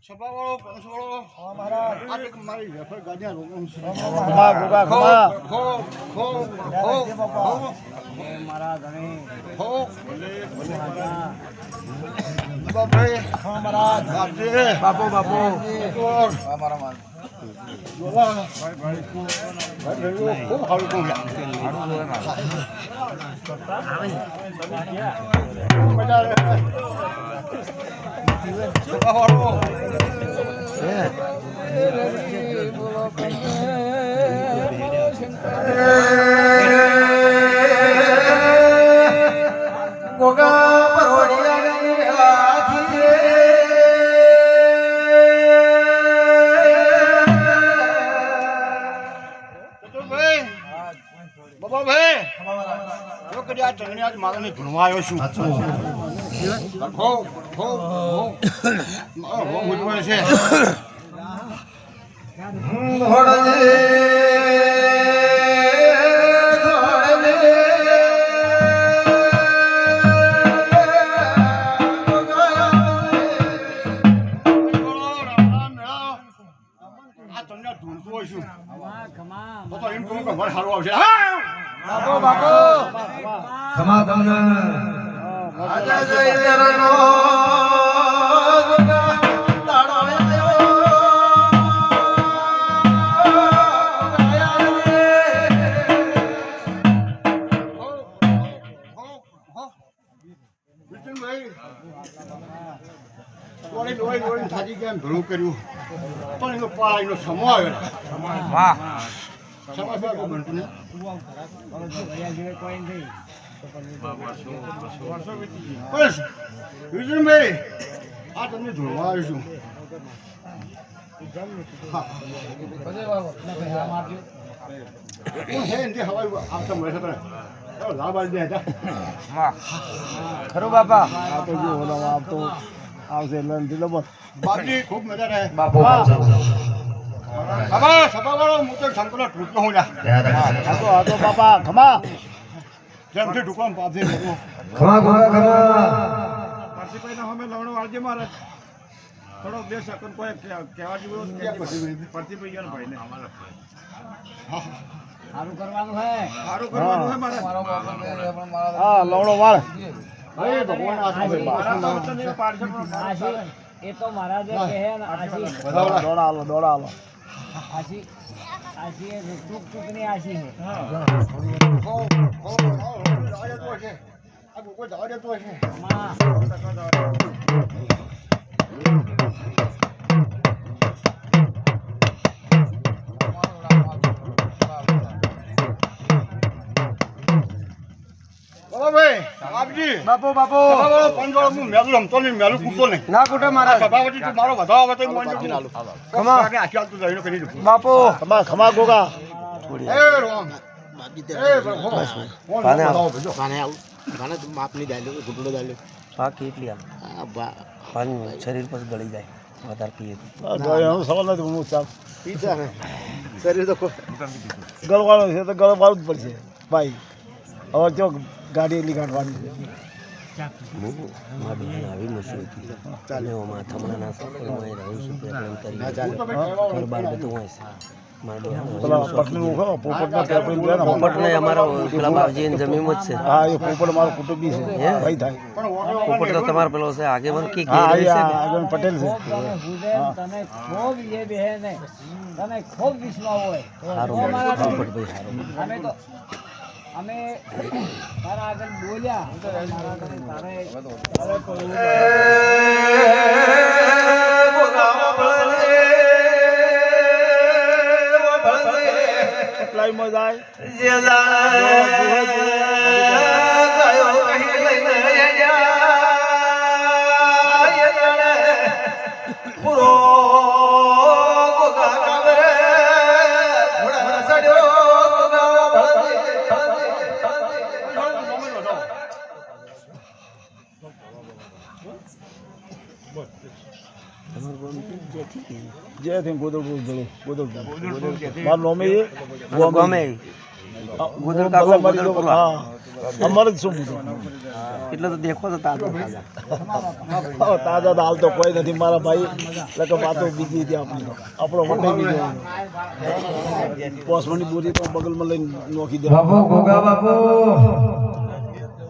સભાવાળો પંચવાળો મહારાજ આ એક મારી વેફર ગાડિયા રોકમ છે ખમા ગોગા ખમા ખો ખો ખો મહારાજ અને ખો ભાઈ હા મહારાજ બાપજી બાપુ બાપુ ઓર મારા માન બોલા ભાઈ ખૂબ સારું કહું મજા સભાવાળો ગોગા બાબા ભાઈ જો કદી આ ચંગણી આજ મારાને ભણવા આવ્યો છું હો હો હો મારો ભણવા છે ખમા તમને આજા જઈ તેરનો દાડો આવ્યો થાજી ગયા ઘણું કર્યું પણ એનો પાળાનો સમો આવ્યો વાહ સમાચાર બનતું ને બસ વિજયભાઈ આ તમને જોડવા આવીશું હું હે એનથી હવાઈ આવતા મળે છે લાભ આવી દે ખરું બાપા આ તો જો ઓલા આવતો આવશે એટલે બાપજી ખૂબ મજા રહે બાપુ બાબા સભાવાળો હું તો શંકરનો ટૂંકો હું લ્યા આ તો બાપા ખમા જેમથી ઢુકવામ પાપથી ખમા ગોગા ખમા પારસીભાઈ ના અમે લવણો વાળજે મારે થોડો 2 સેકન્ડ કોઈ કહેવા જેવું પારસીભાઈ યાર ભાઈને સારું કરવાનું હે સારું કરવાનું હે મારે હા લવણો વાળ ભાઈ ભગવાન આશીર્વાદ મારા તો વતન એ પારસી એ તો મહારાજ કહે ને આશી દોડા હાલો આશી આશી એ ટૂંક ટૂંકની આશી છે આ કોઈ જવા દેતો હશે માં બાપુ બાપુ મેલું રમતો નહીં મેલું કૂદતો નહીં ના કુટે મારા સભાપતિ તું મારો વધાવો આવે તો ખમા આખી જઈને કરી દઉં બાપુ ખમા ગોગા એ રોમ પા કેટલી આમ શરીર પર ગળી જાય વધારે પીએ સવાલ નથી હું ચાલ પીતા ને શરીર તો ગળવાળો છે તો ગળવાળું જ પડશે ભાઈ હવે જો ગાડી એટલી કાઢવાની છે મારી બહેન આવી મુશ્કેલ ચાલે થમણાના સફળમાં રહું છું ઘર બાર બધું હોય છે પેલા પટનું પોપટના ટેપરી ગયા ને પોપટને અમારો પેલા બાપજીની જમીન જ છે હા એ પોપટ મારો કુટુંબી છે ભાઈ થાય પોપટ તો તમારો પેલો છે આગેવાન કે હા આગળ પટેલ છે તને ખૂબ એ બહેને તને ખૂબ વિશ્વાસ હોય સારું પોપટભાઈ સારું અમે તારા આગળ બોલ્યા કેટલાય મજા જે થઈને ગોદરપુર જવું ગોદરપુર મારું નોમી ગમે ગોદર કાકો ગોદર હા અમારે જ શું મૂકું એટલે તો દેખો તો તાજા તાજા તો હાલ તો કોઈ નથી મારા ભાઈ એટલે કે વાતો બીજી હતી આપણી તો આપણો વંડે બીજો પોસમની બોરી તો બગલમાં લઈને નોખી દે બાપુ ગોગા બાપુ